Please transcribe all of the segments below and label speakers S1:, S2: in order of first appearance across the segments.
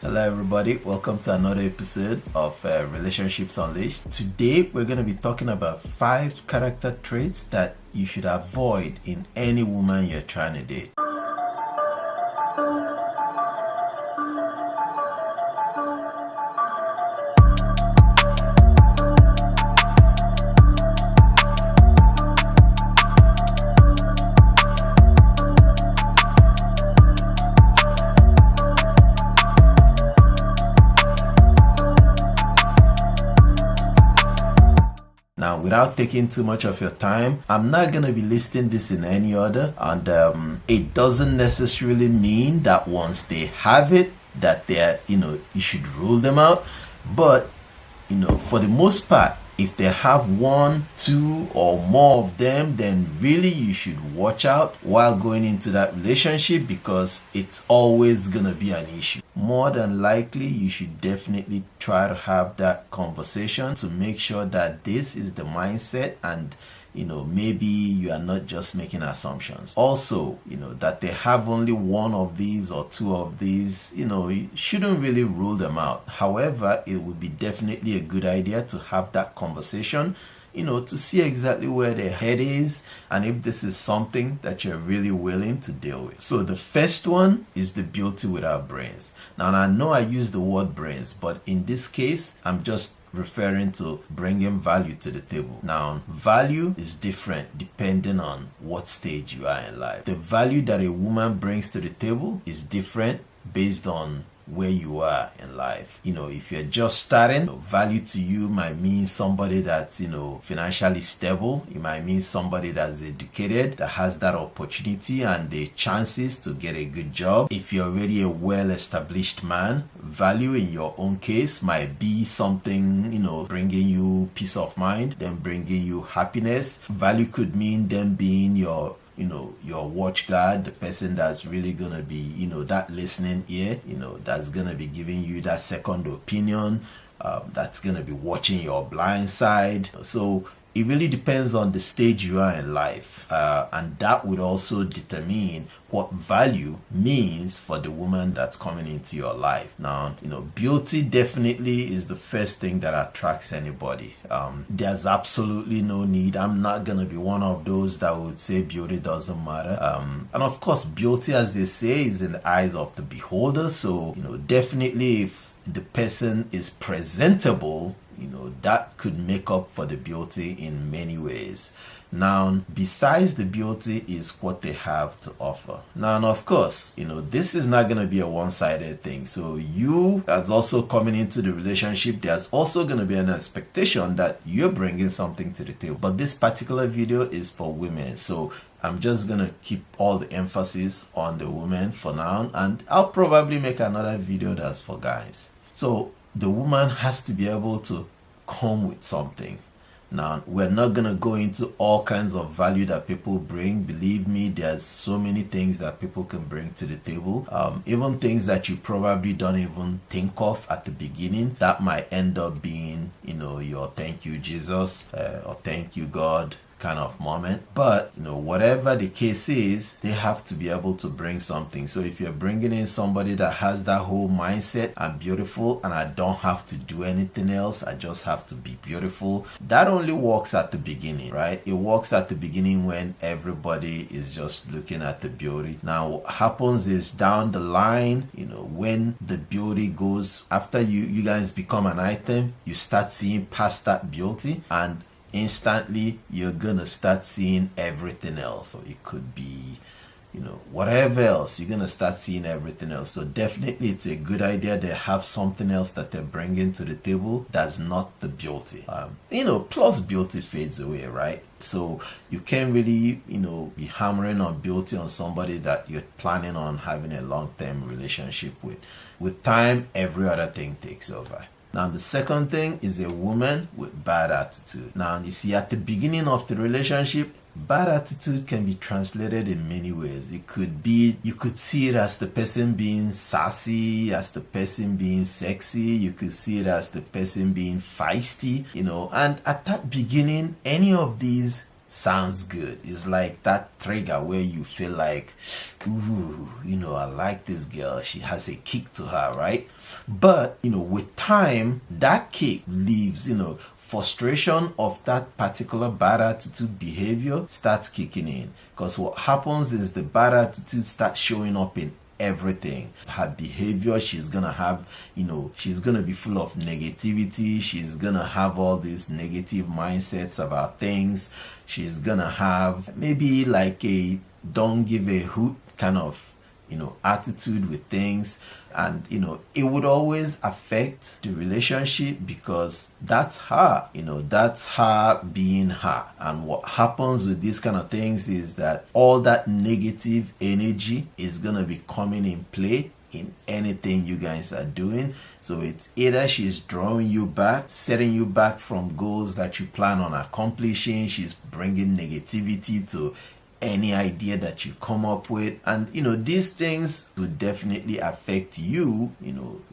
S1: Hello everybody, welcome to another episode of Relationships Unleashed. Today we're going to be talking about 5 character traits that you should avoid in any woman you're trying to date. Now, without taking too much of your time, I'm not going to be listing this in any order, and it doesn't necessarily mean that once they have it, that they're, you should rule them out. But, for the most part, if they have 1, 2, or more of them, then really you should watch out while going into that relationship, because it's always gonna be an issue. More than likely, you should definitely try to have that conversation to make sure that this is the mindset, and maybe you are not just making assumptions. Also, that they have only 1 of these or 2 of these, you shouldn't really rule them out. However, it would be definitely a good idea to have that conversation, to see exactly where their head is and if this is something that you're really willing to deal with. So the first one is the beauty without brains. Now, I know I use the word brains, but in this case, I'm just referring to bringing value to the table. Now, value is different depending on what stage you are in life. The value that a woman brings to the table is different based on where you are in life. If you're just starting, value to you might mean somebody that's financially stable. It might mean somebody that's educated, that has that opportunity and the chances to get a good job. If you're already a well-established man, value in your own case might be something, bringing you peace of mind, then bringing you happiness. Value could mean them being your watch guard, the person that's really gonna be, that listening ear, that's gonna be giving you that second opinion, that's gonna be watching your blind side. So it really depends on the stage you are in life, and that would also determine what value means for the woman that's coming into your life. Now, beauty definitely is the first thing that attracts anybody. There's absolutely no need. I'm not gonna be one of those that would say beauty doesn't matter. And of course, beauty, as they say, is in the eyes of the beholder. So, definitely if the person is presentable, that could make up for the beauty in many ways. Now, besides the beauty is what they have to offer. Now, and of course, this is not going to be a one-sided thing. So you that's also coming into the relationship, there's also going to be an expectation that you're bringing something to the table. But this particular video is for women. So I'm just going to keep all the emphasis on the women for now. And I'll probably make another video that's for guys. So the woman has to be able to come with something. Now, we're not going to go into all kinds of value that people bring. Believe me, there's so many things that people can bring to the table. Even things that you probably don't even think of at the beginning, that might end up being, your thank you, Jesus, or thank you, God kind of moment. But whatever the case is, they have to be able to bring something. So if you're bringing in somebody that has that whole mindset, I'm beautiful and I don't have to do anything else, I just have to be beautiful, that only works at the beginning, right? It works at the beginning when everybody is just looking at the beauty. Now what happens is down the line, when the beauty goes, after you guys become an item, you start seeing past that beauty, and instantly you're gonna start seeing everything else. So it could be whatever else, you're gonna start seeing everything else. So definitely it's a good idea they have something else that they're bringing to the table that's not the beauty. Plus beauty fades away, right? So you can't really be hammering on beauty on somebody that you're planning on having a long-term relationship with. With time, every other thing takes over. Now, the second thing is a woman with bad attitude. Now, you see, at the beginning of the relationship, bad attitude can be translated in many ways. It could be, you could see it as the person being sassy, as the person being sexy. You could see it as the person being feisty, and at that beginning, any of these sounds good. It's like that trigger where you feel like, ooh, I like this girl. She has a kick to her, right? But, with time, that kick leaves, frustration of that particular bad attitude behavior starts kicking in. Because what happens is the bad attitude starts showing up in everything. Her behavior, she's gonna have, she's gonna be full of negativity. She's gonna have all these negative mindsets about things. She's gonna have maybe like a don't give a hoot kind of attitude with things. And it would always affect the relationship because that's her, that's her being her. And what happens with these kind of things is that all that negative energy is gonna be coming in play in anything you guys are doing. So it's either she's drawing you back, setting you back from goals that you plan on accomplishing. She's bringing negativity to any idea that you come up with. And these things would definitely affect you,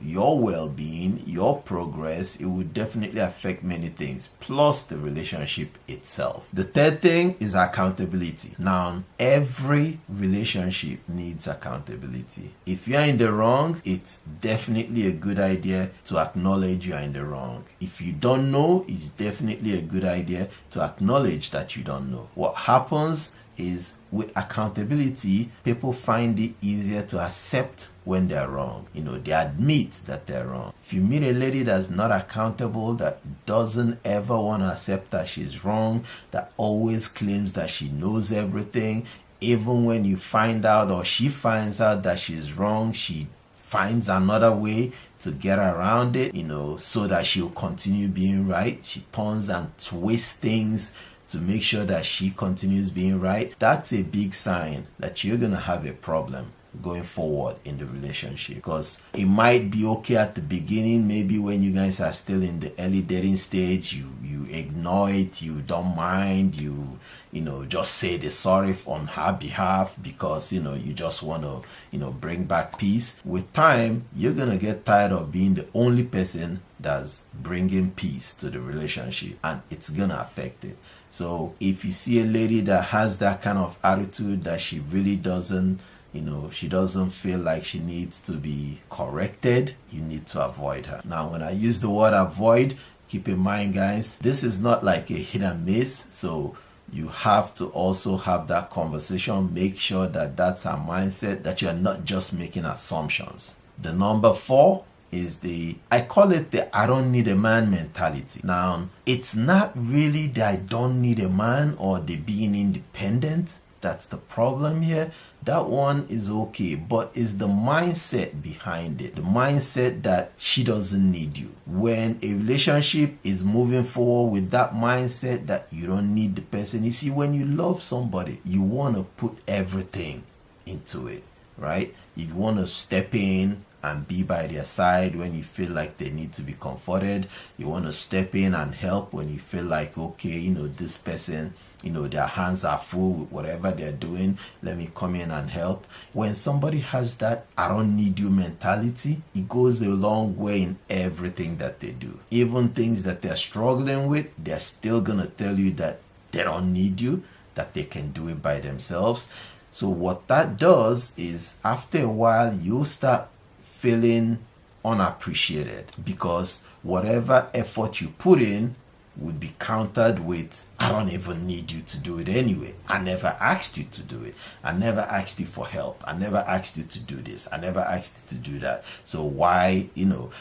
S1: your well-being, your progress. It would definitely affect many things, plus the relationship itself. The third thing is accountability. Now, every relationship needs accountability. If you're in the wrong, it's definitely a good idea to acknowledge you're in the wrong. If you don't know, it's definitely a good idea to acknowledge that you don't know. What happens is with accountability, people find it easier to accept when they're wrong. They admit that they're wrong. If you meet a lady that's not accountable, that doesn't ever want to accept that she's wrong, that always claims that she knows everything, even when you find out or she finds out that she's wrong, she finds another way to get around it, so that she'll continue being right. She turns and twists things to make sure that she continues being right. That's a big sign that you're gonna have a problem going forward in the relationship. Because it might be okay at the beginning, maybe when you guys are still in the early dating stage, you ignore it, you don't mind, you just say the sorry on her behalf because you just want to bring back peace. With time, you're gonna get tired of being the only person that's bringing peace to the relationship, and it's gonna affect it. So if you see a lady that has that kind of attitude, that she really doesn't, she doesn't feel like she needs to be corrected, you need to avoid her. Now, when I use the word avoid, keep in mind, guys, this is not like a hit and miss. So you have to also have that conversation. Make sure that that's her mindset, that you're not just making assumptions. The number 4 is I call it the I don't need a man mentality. Now, it's not really the I don't need a man or the being independent that's the problem here. That one is okay, but it's the mindset behind it. The mindset that she doesn't need you. When a relationship is moving forward with that mindset that you don't need the person. You see, when you love somebody, you want to put everything into it, right? You want to step in and be by their side when you feel like they need to be comforted. You want to step in and help when you feel like, okay, this person, their hands are full with whatever they're doing. Let me come in and help. When somebody has that I don't need you mentality, it goes a long way in everything that they do. Even things that they're struggling with, they're still gonna tell you that they don't need you, that they can do it by themselves. So what that does is, after a while, you start feeling unappreciated, because whatever effort you put in would be countered with, I don't even need you to do it anyway. I never asked you to do it. I never asked you for help. I never asked you to do this. I never asked you to do that. So why,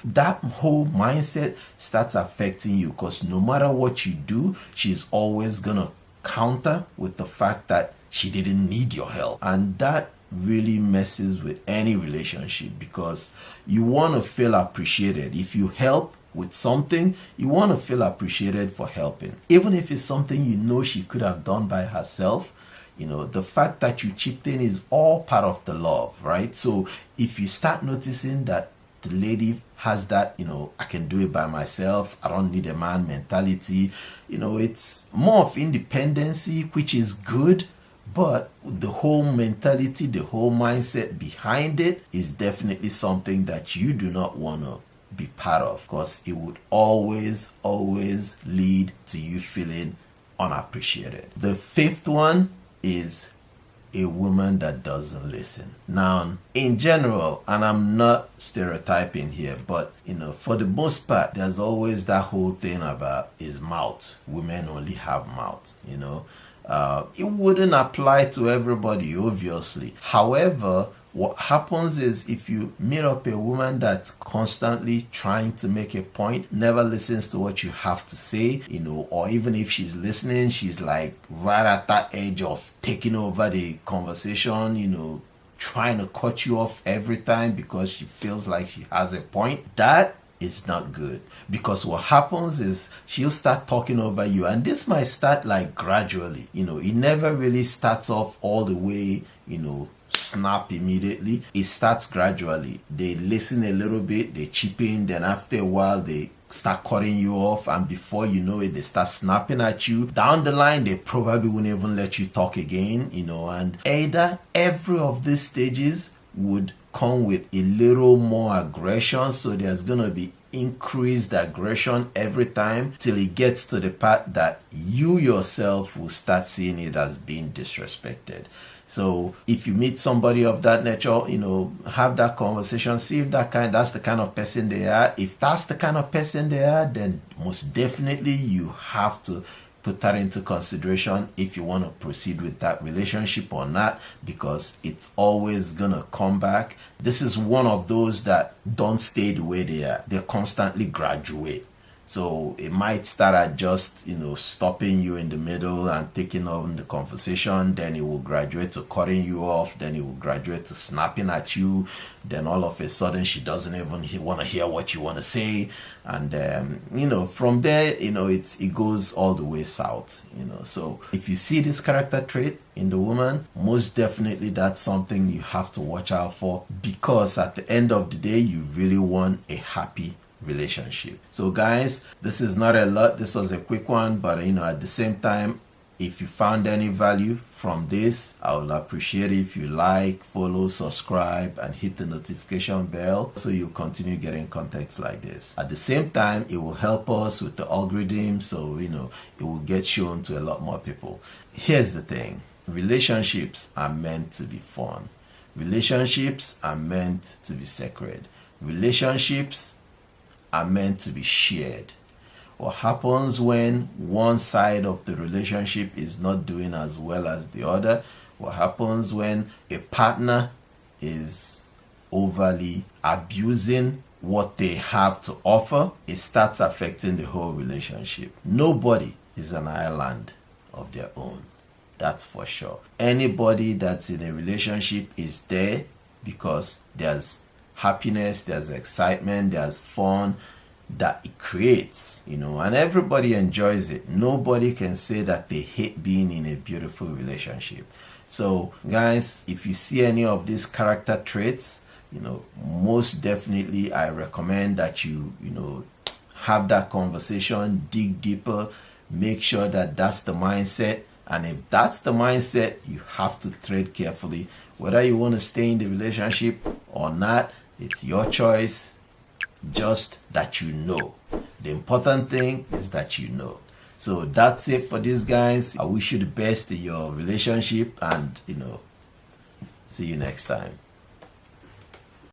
S1: that whole mindset starts affecting you, because no matter what you do, she's always gonna counter with the fact that she didn't need your help. And that really messes with any relationship, because you want to feel appreciated. If you help with something, you want to feel appreciated for helping, even if it's something she could have done by herself. The fact that you chipped in is all part of the love, right? So if you start noticing that the lady has that, I can do it by myself, I don't need a man mentality, it's more of independency, which is good. But the whole mentality, the whole mindset behind it is definitely something that you do not want to be part of, because it would always lead to you feeling unappreciated. The fifth one is a woman that doesn't listen. Now, in general, and I'm not stereotyping here, but for the most part, there's always that whole thing about his mouth. Women only have mouth, it wouldn't apply to everybody, obviously. However, what happens is if you meet up a woman that's constantly trying to make a point, never listens to what you have to say, or even if she's listening, she's like right at that edge of taking over the conversation, trying to cut you off every time because she feels like she has a point, that is not good. Because what happens is she'll start talking over you, and this might start like gradually. It never really starts off all the way, snap immediately. It starts gradually. They listen a little bit, they chip in, then after a while they start cutting you off, and before you know it, they start snapping at you. Down the line, they probably won't even let you talk again, and either every of these stages would come with a little more aggression, so there's gonna be increased aggression every time till it gets to the part that you yourself will start seeing it as being disrespected. So if you meet somebody of that nature, have that conversation, see if that's the kind of person they are. If that's the kind of person they are, then most definitely you have to put that into consideration if you want to proceed with that relationship or not, because it's always gonna come back. This is one of those that don't stay the way they are. They constantly graduate. So it might start at just, stopping you in the middle and taking on the conversation. Then it will graduate to cutting you off. Then it will graduate to snapping at you. Then all of a sudden she doesn't even want to hear what you want to say. And, from there, it goes all the way south, So if you see this character trait in the woman, most definitely that's something you have to watch out for, because at the end of the day, you really want a happy relationship. So guys, this is not a lot. This was a quick one, but at the same time, if you found any value from this, I would appreciate it if you like, follow, subscribe, and hit the notification bell so you continue getting contents like this. At the same time, it will help us with the algorithm, so it will get shown to a lot more people. Here's the thing: relationships are meant to be fun. Relationships are meant to be sacred. Relationships are meant to be shared. What happens when one side of the relationship is not doing as well as the other? What happens when a partner is overly abusing what they have to offer? It starts affecting the whole relationship. Nobody is an island of their own. That's for sure. Anybody that's in a relationship is there because there's happiness, there's excitement, there's fun that it creates, and everybody enjoys it. Nobody can say that they hate being in a beautiful relationship. So guys, if you see any of these character traits, most definitely I recommend that you have that conversation, dig deeper, make sure that that's the mindset. And if that's the mindset, you have to tread carefully. Whether you want to stay in the relationship or not, it's your choice. Just that you know. The important thing is that you know. So that's it for this, guys. I wish you the best in your relationship, and see you next time.